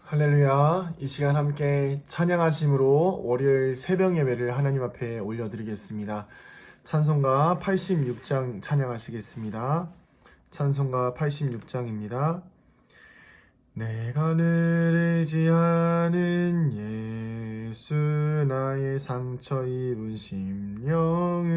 할렐루야. 이 시간 함께 찬양하심으로 월요일 새벽 예배를 하나님 앞에 올려드리겠습니다. 찬송가 86장 찬양하시겠습니다. 찬송가 86장입니다. 내가 늘 의지하는 예수 나의 상처 입은 심령을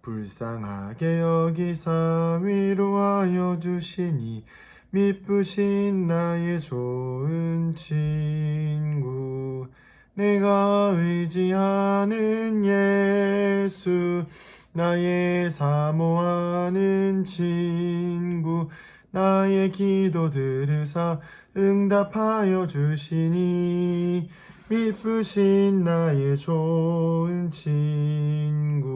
불쌍하게 여기사 위로하여 주시니 미쁘신 나의 좋은 친구 내가 의지하는 예수 나의 사모하는 친구 나의 기도 들으사 응답하여 주시니 미쁘신 나의 좋은 친구.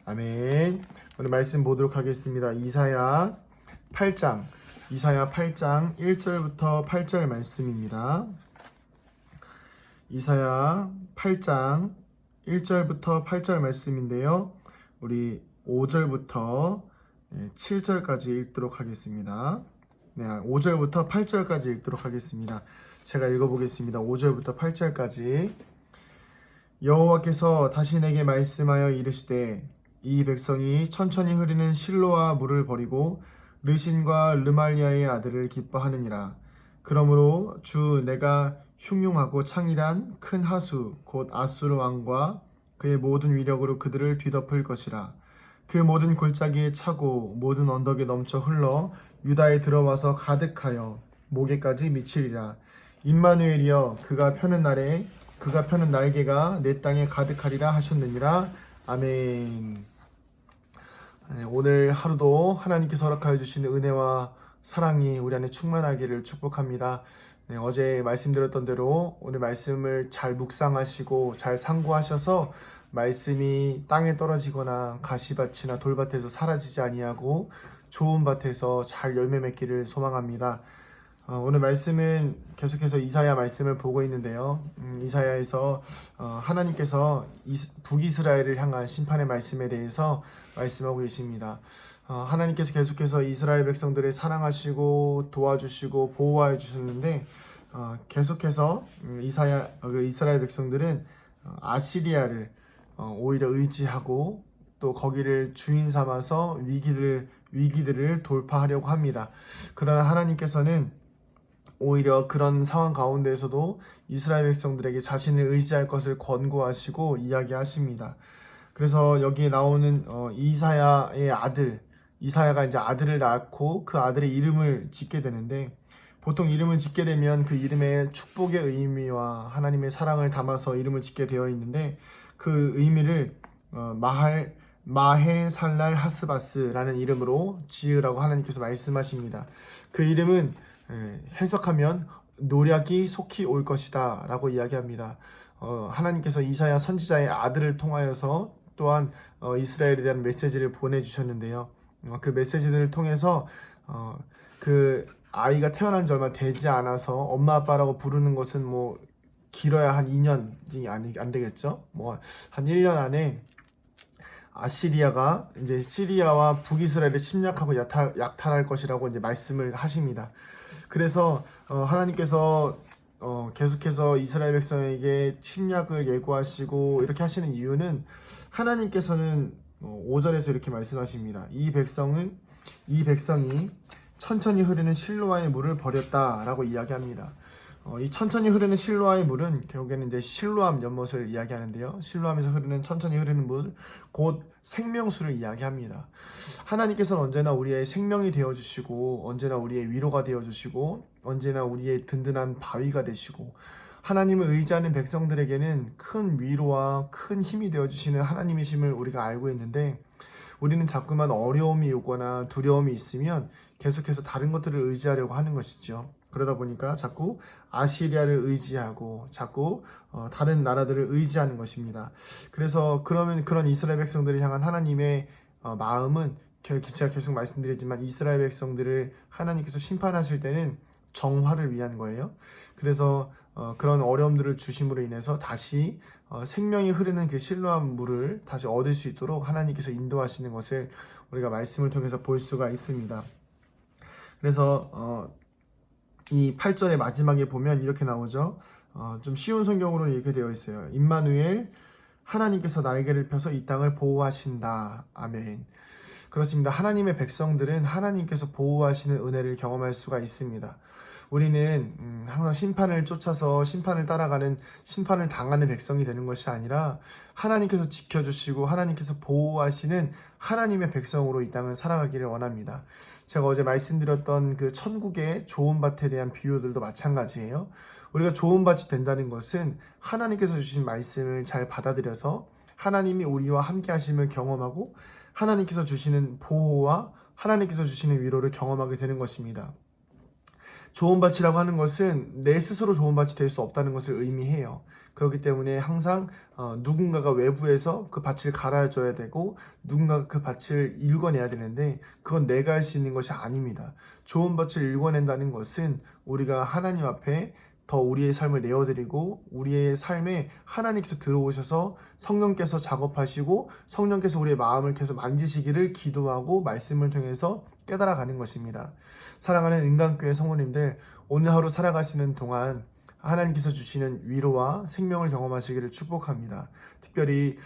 아멘. 오늘 말씀 보도록 하겠습니다. 이사야 8장 1절부터 8절 말씀입니다. 이사야 8장 1절부터 8절 말씀인데요. 우리 5절부터 7절까지 읽도록 하겠습니다. 5절부터 8절까지 읽도록 하겠습니다. 제가 읽어보겠습니다. 5절부터 8절까지. 여호와께서 다시 내게 말씀하여 이르시되 이 백성이 천천히 흐르는 실로아 물을 버리고 르신과 르말리아의 아들을 기뻐하느니라. 그러므로 주 내가 흉흉하고 창일한 큰 하수 곧 아수르 왕과 그의 모든 위력으로 그들을 뒤덮을 것이라. 그 모든 골짜기에 차고 모든 언덕에 넘쳐 흘러 유다에 들어와서 가득하여 목에까지 미치리라. 임마누엘이여 그가 펴는 날개가 내 땅에 가득하리라 하셨느니라. 아멘. 오늘 하루도 하나님께서 허락하여 주시는 은혜와 사랑이 우리 안에 충만하기를 축복합니다. 어제 말씀드렸던 대로 오늘 말씀을 잘 묵상하시고 잘 상고하셔서 말씀이 땅에 떨어지거나 가시밭이나 돌밭에서 사라지지 아니하고 좋은 밭에서 잘 열매 맺기를 소망합니다. 오늘 말씀은 계속해서 이사야 말씀을 보고 있는데요. 이사야에서 하나님께서 북이스라엘을 향한 심판의 말씀에 대해서 말씀하고 계십니다. 하나님께서 계속해서 이스라엘 백성들을 사랑하시고 도와주시고 보호하여 주셨는데 계속해서 이스라엘 백성들은 아시리아를 오히려 의지하고 또 거기를 주인 삼아서 위기들을 돌파하려고 합니다. 그러나 하나님께서는 오히려 그런 상황 가운데에서도 이스라엘 백성들에게 자신을 의지할 것을 권고하시고 이야기하십니다. 그래서 여기에 나오는 이사야의 아들, 이사야가 이제 아들을 낳고 그 아들의 이름을 짓게 되는데, 보통 이름을 짓게 되면 그 이름에 축복의 의미와 하나님의 사랑을 담아서 이름을 짓게 되어 있는데, 그 의미를 마헬살랄 하스바스라는 이름으로 지으라고 하나님께서 말씀하십니다. 그 이름은 해석하면 노략이 속히 올 것이다 라고 이야기합니다. 하나님께서 이사야 선지자의 아들을 통하여서 또한 이스라엘에 대한 메시지를 보내주셨는데요. 그 메시지들을 통해서 그 아이가 태어난 지 얼마 되지 않아서 엄마 아빠라고 부르는 것은 뭐 길어야 한 2년이 안 되겠죠. 뭐 한 1년 안에 아시리아가 이제 시리아와 북이스라엘을 침략하고 약탈할 것이라고 이제 말씀을 하십니다. 그래서 하나님께서 계속해서 이스라엘 백성에게 침략을 예고하시고 이렇게 하시는 이유는, 하나님께서는 5절에서 이렇게 말씀하십니다. 이 백성이 천천히 흐르는 실로아의 물을 버렸다라고 이야기합니다. 이 천천히 흐르는 실로아의 물은 결국에는 이제 실로암 연못을 이야기하는데요. 실로암에서 흐르는 천천히 흐르는 물, 곧 생명수를 이야기합니다. 하나님께서는 언제나 우리의 생명이 되어주시고, 언제나 우리의 위로가 되어주시고, 언제나 우리의 든든한 바위가 되시고, 하나님을 의지하는 백성들에게는 큰 위로와 큰 힘이 되어주시는 하나님이심을 우리가 알고 있는데, 우리는 자꾸만 어려움이 오거나 두려움이 있으면 계속해서 다른 것들을 의지하려고 하는 것이죠. 그러다 보니까 자꾸 아시리아를 의지하고 자꾸 다른 나라들을 의지하는 것입니다. 그래서 그런 이스라엘 백성들을 향한 하나님의 마음은, 제가 계속 말씀드리지만 이스라엘 백성들을 하나님께서 심판하실 때는 정화를 위한 거예요. 그래서 그런 어려움들을 주심으로 인해서 다시 생명이 흐르는 그 실로암 물을 다시 얻을 수 있도록 하나님께서 인도하시는 것을 우리가 말씀을 통해서 볼 수가 있습니다. 그래서 이 8절의 마지막에 보면 이렇게 나오죠. 좀 쉬운 성경으로 이렇게 되어 있어요. 임마누엘, 하나님께서 날개를 펴서 이 땅을 보호하신다. 아멘. 그렇습니다. 하나님의 백성들은 하나님께서 보호하시는 은혜를 경험할 수가 있습니다. 우리는 항상 심판을 쫓아서 심판을 따라가는, 심판을 당하는 백성이 되는 것이 아니라 하나님께서 지켜주시고 하나님께서 보호하시는 하나님의 백성으로 이 땅을 살아가기를 원합니다. 제가 어제 말씀드렸던 그 천국의 좋은 밭에 대한 비유들도 마찬가지예요. 우리가 좋은 밭이 된다는 것은 하나님께서 주신 말씀을 잘 받아들여서 하나님이 우리와 함께 하심을 경험하고 하나님께서 주시는 보호와 하나님께서 주시는 위로를 경험하게 되는 것입니다. 좋은 밭이라고 하는 것은 내 스스로 좋은 밭이 될 수 없다는 것을 의미해요. 그렇기 때문에 항상 누군가가 외부에서 그 밭을 갈아줘야 되고 누군가가 그 밭을 일궈내야 되는데 그건 내가 할 수 있는 것이 아닙니다. 좋은 밭을 일궈낸다는 것은 우리가 하나님 앞에 더 우리의 삶을 내어드리고 우리의 삶에 하나님께서 들어오셔서 성령께서 작업하시고 성령께서 우리의 마음을 계속 만지시기를 기도하고 말씀을 통해서 깨달아가는 것입니다. 사랑하는 은강교회 성도님들, 오늘 하루 살아가시는 동안 하나님께서 주시는 위로와 생명을 경험하시기를 축복합니다. 특별히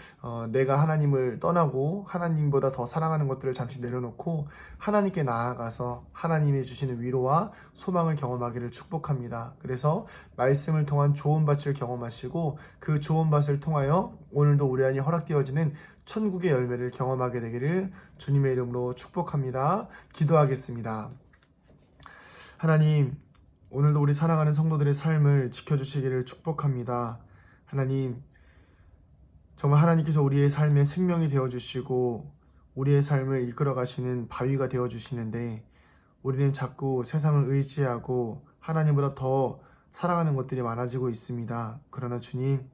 내가 하나님을 떠나고 하나님보다 더 사랑하는 것들을 잠시 내려놓고 하나님께 나아가서 하나님이 주시는 위로와 소망을 경험하기를 축복합니다. 그래서 말씀을 통한 좋은 밭을 경험하시고 그 좋은 밭을 통하여 오늘도 우리 안에 허락되어지는 천국의 열매를 경험하게 되기를 주님의 이름으로 축복합니다. 기도하겠습니다. 하나님, 오늘도 우리 사랑하는 성도들의 삶을 지켜주시기를 축복합니다. 하나님, 정말 하나님께서 우리의 삶에 생명이 되어주시고 우리의 삶을 이끌어가시는 바위가 되어주시는데 우리는 자꾸 세상을 의지하고 하나님보다 더 사랑하는 것들이 많아지고 있습니다. 그러나 주님,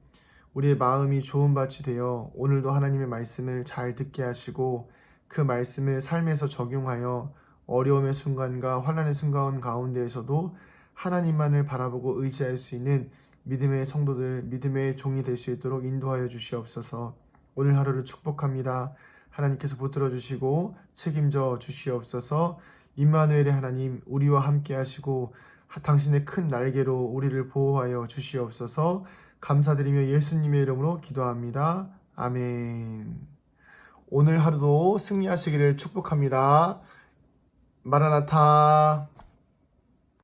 우리의 마음이 좋은 밭이 되어 오늘도 하나님의 말씀을 잘 듣게 하시고 그 말씀을 삶에서 적용하여 어려움의 순간과 환난의 순간 가운데에서도 하나님만을 바라보고 의지할 수 있는 믿음의 성도들, 믿음의 종이 될 수 있도록 인도하여 주시옵소서. 오늘 하루를 축복합니다. 하나님께서 붙들어 주시고 책임져 주시옵소서. 임마누엘의 하나님, 우리와 함께 하시고 당신의 큰 날개로 우리를 보호하여 주시옵소서. 감사드리며 예수님의 이름으로 기도합니다. 아멘. 오늘 하루도 승리하시기를 축복합니다. 마라나타.